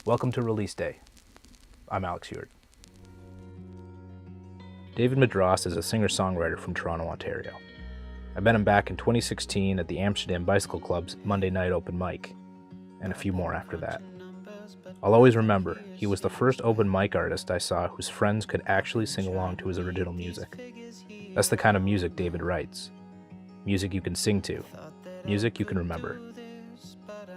Welcome to Release Day. I'm Alex Heward. David Madras is a singer-songwriter from Toronto, Ontario. I met him back in 2016 at the Amsterdam Bicycle Club's Monday night open mic, and a few more after that. I'll always remember, he was the first open mic artist I saw whose friends could actually sing along to his original music. That's the kind of music David writes. Music you can sing to. Music you can remember.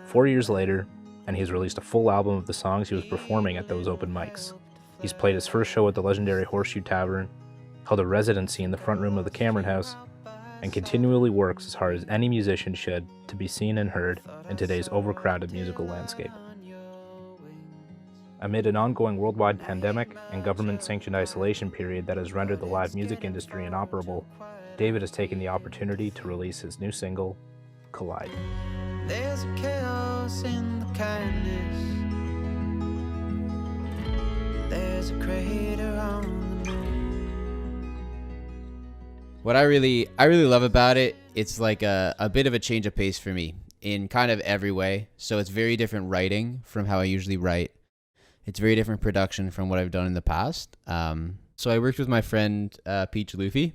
4 years later, and he's released a full album of the songs he was performing at those open mics. He's played his first show at the Legendary Horseshoe Tavern, held a residency in the front room of the Cameron House, and continually works as hard as any musician should to be seen and heard in today's overcrowded musical landscape. Amid an ongoing worldwide pandemic and government-sanctioned isolation period that has rendered the live music industry inoperable, David has taken the opportunity to release his new single, Collide. There's a chaos in the kindness. There's a crater on the moon. What I really love about it, it's like a bit of a change of pace for me in kind of every way. So it's very different writing from how I usually write. It's very different production from what I've done in the past. So I worked with my friend Pete Luffy.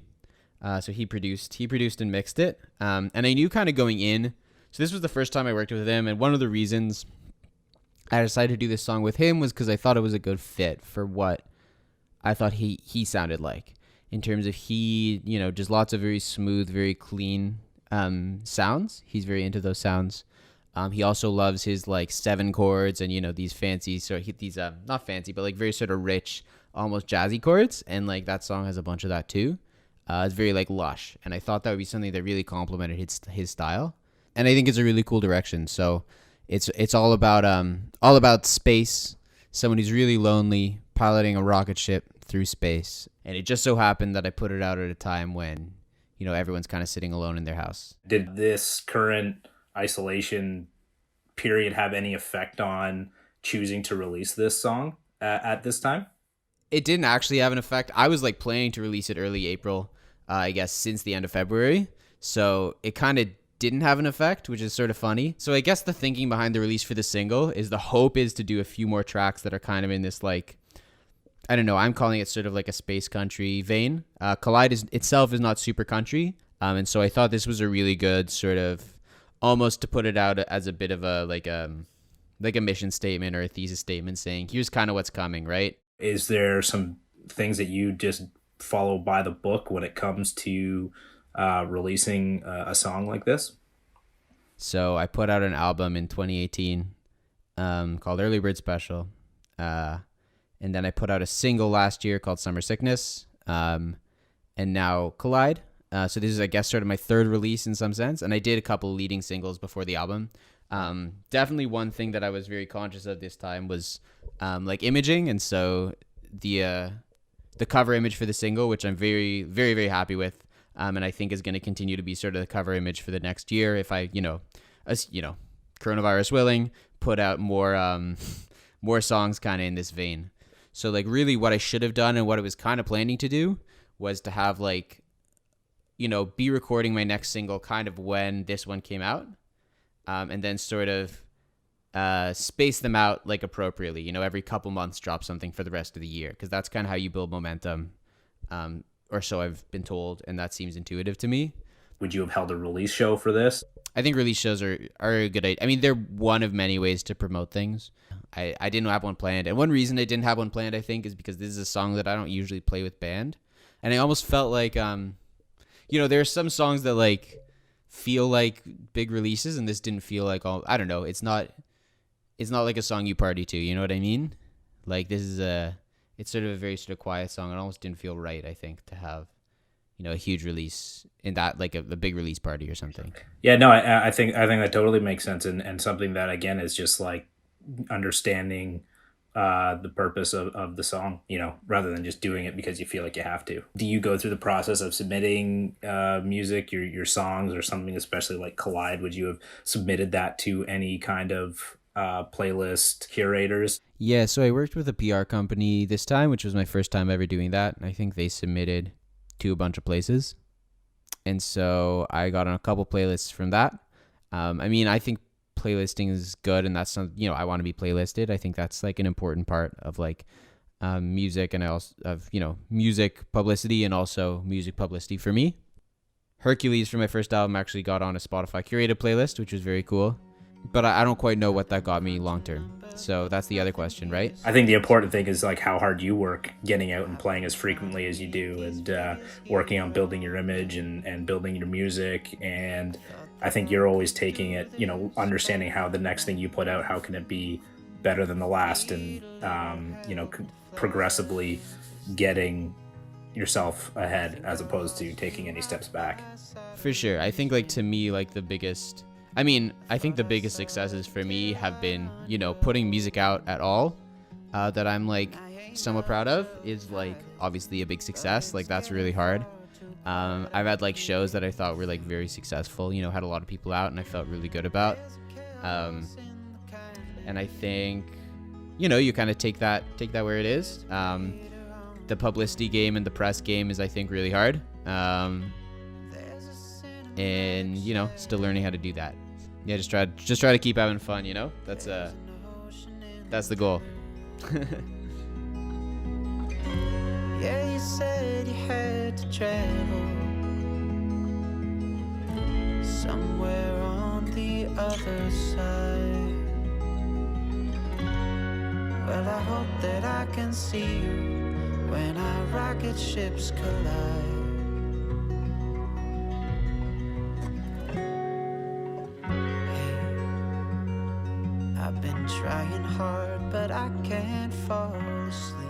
So he produced and mixed it. And I knew kind of going in. So this was the first time I worked with him, and one of the reasons I decided to do this song with him was because I thought it was a good fit for what I thought he sounded like. In terms of just lots of very smooth, very clean sounds. He's very into those sounds. He also loves his like 7 chords and these fancy not fancy but like very sort of rich, almost jazzy chords, and like that song has a bunch of that too. It's very like lush, and I thought that would be something that really complemented his style, and I think it's a really cool direction. So it's all about space, someone who's really lonely piloting a rocket ship through space, and it just so happened that I put it out at a time when everyone's kind of sitting alone in their house. Did this current isolation period have any effect on choosing to release this song at this time? It didn't actually have an effect. I was like planning to release it early April, I guess since the end of February. So it kind of didn't have an effect, which is sort of funny. So I guess the thinking behind the release for the single is the hope is to do a few more tracks that are kind of in this like, I don't know, I'm calling it sort of like a space country vein. Collide itself is not super country. And so I thought this was a really good sort of almost to put it out as a bit of a like a mission statement or a thesis statement saying, here's kind of what's coming, right? Is there some things that you just follow by the book when it comes to releasing a song like this? So I put out an album in 2018 called Early Bird Special. And then I put out a single last year called Summer Sickness. And now Collide. So this is, I guess, sort of my third release in some sense. And I did a couple leading singles before the album. Definitely one thing that I was very conscious of this time was like imaging. And so the cover image for the single, which I'm very, very, very happy with, and I think is going to continue to be sort of the cover image for the next year if I, coronavirus willing, put out more songs kind of in this vein. So like really what I should have done and what I was kind of planning to do was to have like, be recording my next single kind of when this one came out, and then sort of space them out like appropriately, every couple months drop something for the rest of the year, because that's kind of how you build momentum, or so I've been told, and that seems intuitive to me. Would you have held a release show for this? I think release shows are a good idea. I mean, they're one of many ways to promote things. I didn't have one planned, and one reason I didn't have one planned, I think, is because this is a song that I don't usually play with band, and I almost felt like there are some songs that like feel like big releases, and this didn't feel like I don't know. It's not like a song you party to. You know what I mean? Like this is it's sort of a very sort of quiet song. It almost didn't feel right, I think, to have a huge release in that, like a big release party or something. Yeah, no, I think that totally makes sense, and something that again is just like understanding the purpose of the song, rather than just doing it because you feel like you have to. Do you go through the process of submitting music, your songs, or something especially like Collide? Would you have submitted that to any kind of playlist curators? Yeah, so I worked with a PR company this time, which was my first time ever doing that. I think they submitted to a bunch of places, and so I got on a couple playlists from that. I think playlisting is good, and that's some, I want to be playlisted. I think that's like an important part of like music, and I also of music publicity, and also music publicity for me. Hercules for my first album actually got on a Spotify curated playlist, which was very cool. But I don't quite know what that got me long term. So that's the other question, right? I think the important thing is like how hard you work getting out and playing as frequently as you do, and working on building your image and building your music. And I think you're always taking it, understanding how the next thing you put out, how can it be better than the last, and progressively getting yourself ahead as opposed to taking any steps back. For sure. I think like to me, like I think the biggest successes for me have been, putting music out at all that I'm like somewhat proud of is like obviously a big success. Like that's really hard. I've had like shows that I thought were like very successful, had a lot of people out and I felt really good about. And I think, you kind of take that where it is. The publicity game and the press game is, I think, really hard. And still learning how to do that. Yeah, just try to keep having fun. That's the goal. Yeah, you said you had to travel somewhere on the other side. Well, I hope that I can see you when our rocket ships collide. I've been trying hard, but I can't fall asleep.